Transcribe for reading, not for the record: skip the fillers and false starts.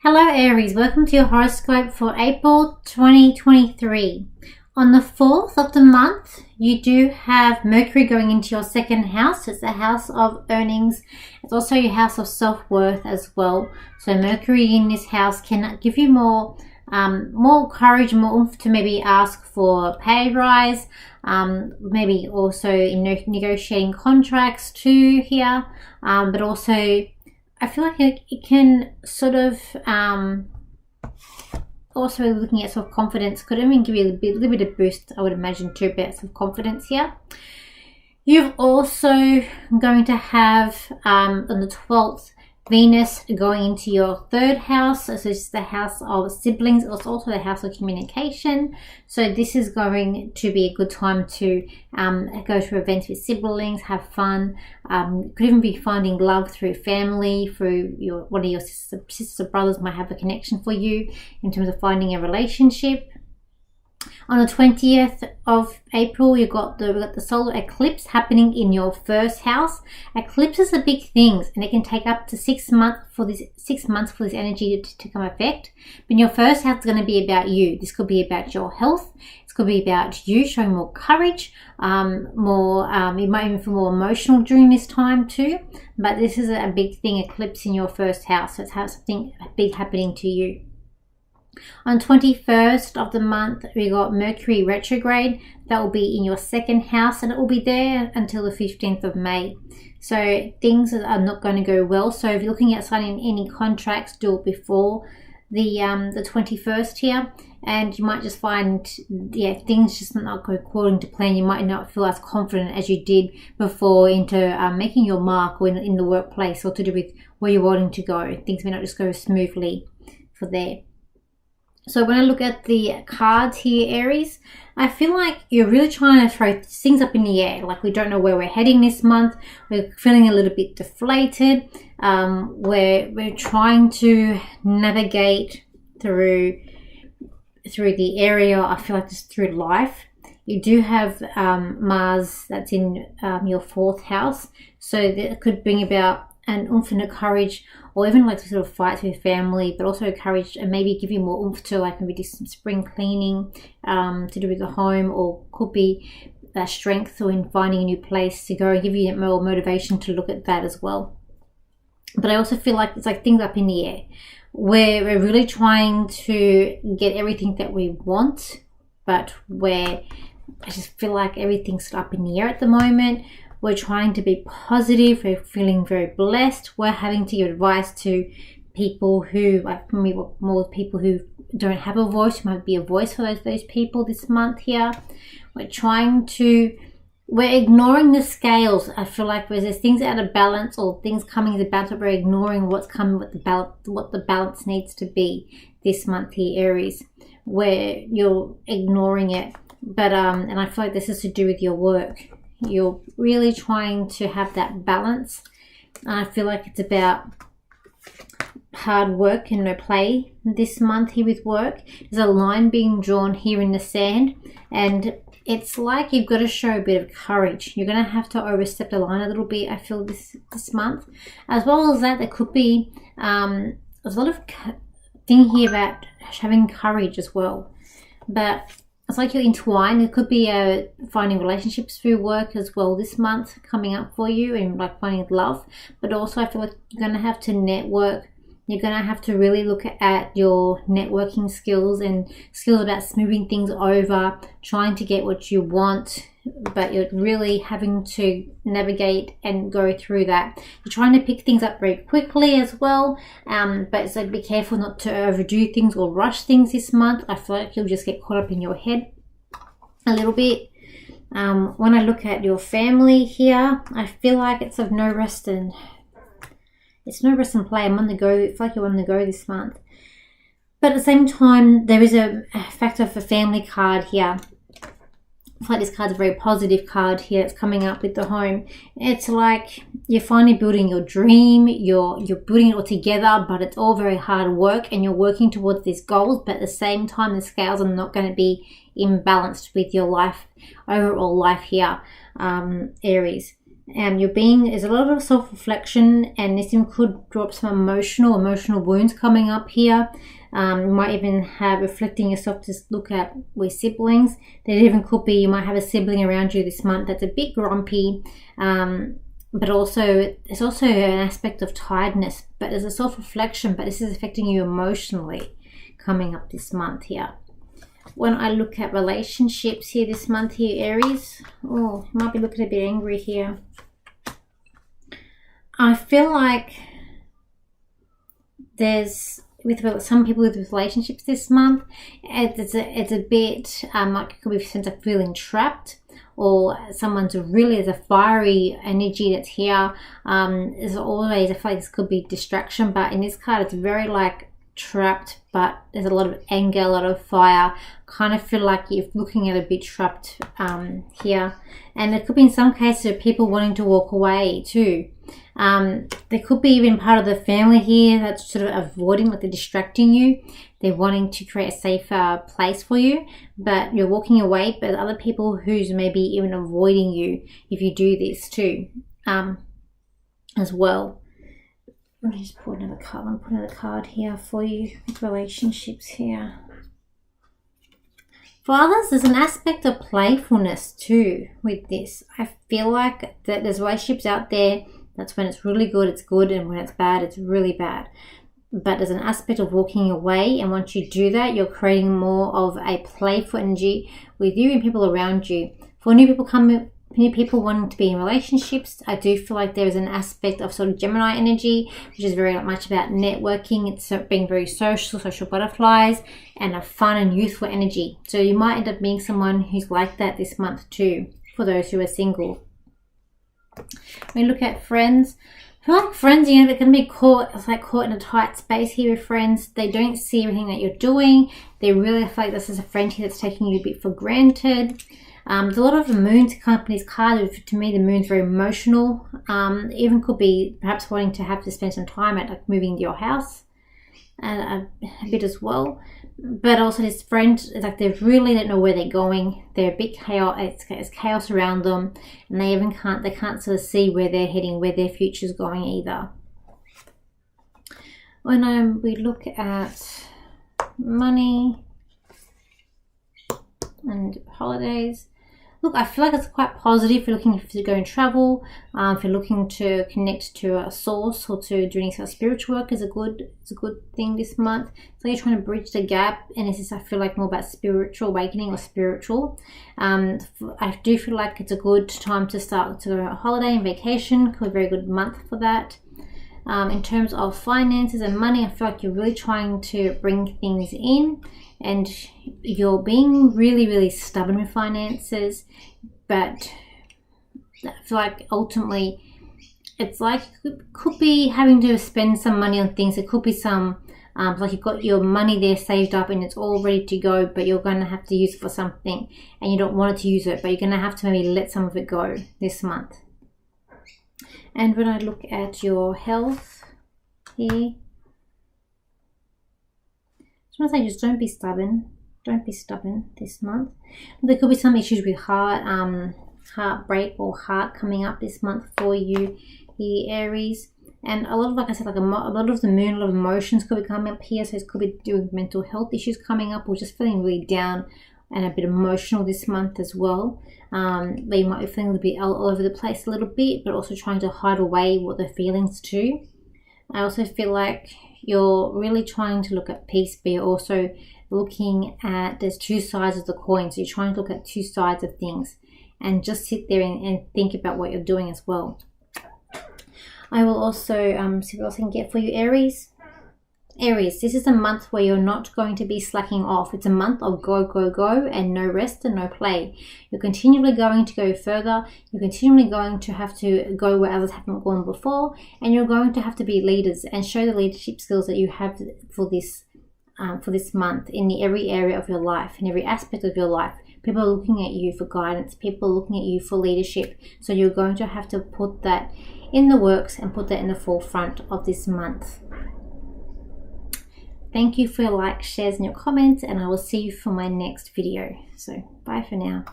Hello Aries, welcome to your horoscope for April 2023. On the 4th of the month, you do have Mercury going into your second house. It's the house of earnings. It's also your house of self-worth as well. So Mercury in this house can give you more courage, more oomph to maybe ask for a pay rise, maybe also in negotiating contracts too here, but also I feel like it can sort of also looking at self-confidence could even give you a little bit of boost, I would imagine, to a bit of self-confidence here. You've also going to have on the 12th Venus going into your third house. So it's the house of siblings. It's also the house of communication. So this is going to be a good time to go to events with siblings, have fun. Could even be finding love through family, through one of your sisters or brothers might have a connection for you in terms of finding a relationship. On the 20th of April, we've got the solar eclipse happening in your first house. Eclipses are big things, and it can take up to 6 months for this energy to come effect. But in your first house is going to be about you. This could be about your health. It could be about you showing more courage, you might even feel more emotional during this time too. But this is a big thing, eclipse in your first house. So it's something big happening to you. On 21st of the month, we got Mercury retrograde. That will be in your second house, and it will be there until the 15th of May. So things are not going to go well. So if you're looking at signing any contracts, do it before the 21st here, and you might just find things just not go according to plan. You might not feel as confident as you did before into making your mark or in the workplace, or to do with where you're wanting to go. Things may not just go smoothly for there. So when I look at the cards here, Aries, I feel like you're really trying to throw things up in the air. Like we don't know where we're heading this month. We're feeling a little bit deflated. We're trying to navigate through the area, I feel like just through life. You do have Mars that's in your fourth house. So that could bring about an infinite courage, or even like sort of fights with family, but also courage, and maybe give you more oomph to like maybe do some spring cleaning to do with the home, or could be that strength or in finding a new place to go, and give you more motivation to look at that as well. But I also feel like it's like things up in the air, where we're really trying to get everything that we want, but I just feel like everything's up in the air at the moment. We're trying to be positive. We're feeling very blessed. We're having to give advice to people who, like me, more people who don't have a voice. Who might be a voice for those people this month here. We're ignoring the scales. I feel like there's things out of balance, or things coming into balance, but we're ignoring what's coming, what the balance needs to be this month here, Aries, where you're ignoring it. But and I feel like this is to do with your work. You're really trying to have that balance. I feel like it's about hard work and no play this month here with work. There's a line being drawn here in the sand, and it's like you've got to show a bit of courage. You're going to have to overstep the line a little bit, I feel, this month. As well as that, there could be there's a lot of thing here about having courage as well. But it's like you're entwined. It could be finding relationships through work as well this month coming up for you, and like finding love. But also I feel like you're going to have to network. You're going to have to really look at your networking skills and skills about smoothing things over, trying to get what you want, but you're really having to navigate and go through that. You're trying to pick things up very quickly as well, but so be careful not to overdo things or rush things this month. I feel like you'll just get caught up in your head a little bit. When I look at your family here, I feel like it's of no rest and play. I'm on the go. I feel like you're on the go this month. But at the same time, there is a factor of a family card here. I feel like this card's a very positive card here. It's coming up with the home. It's like you're finally building your dream. You're building it all together, but it's all very hard work, and you're working towards these goals. But at the same time, the scales are not going to be imbalanced with your overall life here, Aries. There's a lot of self-reflection, and this could drop some emotional wounds coming up here. You might even have reflecting yourself to look at with siblings. There even could be, you might have a sibling around you this month that's a bit grumpy, but also there's also an aspect of tiredness, but there's a self-reflection, but this is affecting you emotionally coming up this month here. When I look at relationships here this month here, Aries, oh, you might be looking a bit angry here. I feel like there's, with some people with relationships this month, it's a bit like it could be a sense of feeling trapped, or someone's there's a fiery energy that's here. There's always, I feel like this could be distraction, but in this card it's very like trapped, but there's a lot of anger, a lot of fire. Kind of feel like you're looking at a bit trapped here, and it could be in some cases people wanting to walk away too. There could be even part of the family here that's sort of avoiding, like they're distracting you. They're wanting to create a safer place for you, but you're walking away. But other people who's maybe even avoiding you if you do this too, as well. Let me just pull another card. I'm putting another card here for you with relationships here. For others, there's an aspect of playfulness too with this. I feel like that there's relationships out there, that's when it's really good, it's good, and when it's bad, it's really bad. But there's an aspect of walking away, and once you do that, you're creating more of a playful energy with you and people around you. For new people wanting to be in relationships, I do feel like there is an aspect of sort of Gemini energy, which is very much about networking. It's being very social butterflies, and a fun and youthful energy. So you might end up being someone who's like that this month too, for those who are single. When we look at friends, I feel like friends, they're going to be caught in a tight space here with friends. They don't see everything that you're doing. They really feel like this is a friend here that's taking you a bit for granted. There's a lot of the moon to come up in this card. To me, the moon's very emotional. Even could be perhaps wanting to have to spend some time at like moving to your house, and a bit as well. But also this friend, it's like they really don't know where they're going. They're a bit chaotic. It's chaos around them, and they can't sort of see where they're heading, where their future's going either. When we look at money and holidays, look, I feel like it's quite positive if you're looking to go and travel, if you're looking to connect to a source or to doing some spiritual work is a good thing this month. So you're trying to bridge the gap, and this is, I feel like, more about spiritual awakening or spiritual. I do feel like it's a good time to start to go on a holiday and vacation. Could be a very good month for that. In terms of finances and money, I feel like you're really trying to bring things in, and you're being really stubborn with finances, but I feel like ultimately it's like you could be having to spend some money on things. It could be some like you've got your money there saved up and it's all ready to go, but you're going to have to use it for something and you don't want to use it, but you're going to have to maybe let some of it go this month. And when I look at your health here, I want to say just don't be stubborn. Don't be stubborn this month. There could be some issues with heartbreak or heart coming up this month for you here, Aries. And a lot of, like I said, like a lot of the moon, a lot of emotions could be coming up here. So it could be doing mental health issues coming up, or just feeling really down and a bit emotional this month as well. But you might be feeling a bit all over the place a little bit, but also trying to hide away what the feelings too. I also feel like you're really trying to look at peace, but you're also looking at, there's two sides of the coin. So you're trying to look at two sides of things and just sit there and think about what you're doing as well. I will also see what else I can get for you, Aries. Aries, this is a month where you're not going to be slacking off. It's a month of go, and no rest and no play. You're continually going to go further. You're continually going to have to go where others haven't gone before, and you're going to have to be leaders and show the leadership skills that you have for this month in every area of your life, in every aspect of your life. People are looking at you for guidance. People are looking at you for leadership. So you're going to have to put that in the works and put that in the forefront of this month. Thank you for your likes, shares, and your comments, and I will see you for my next video. So bye for now.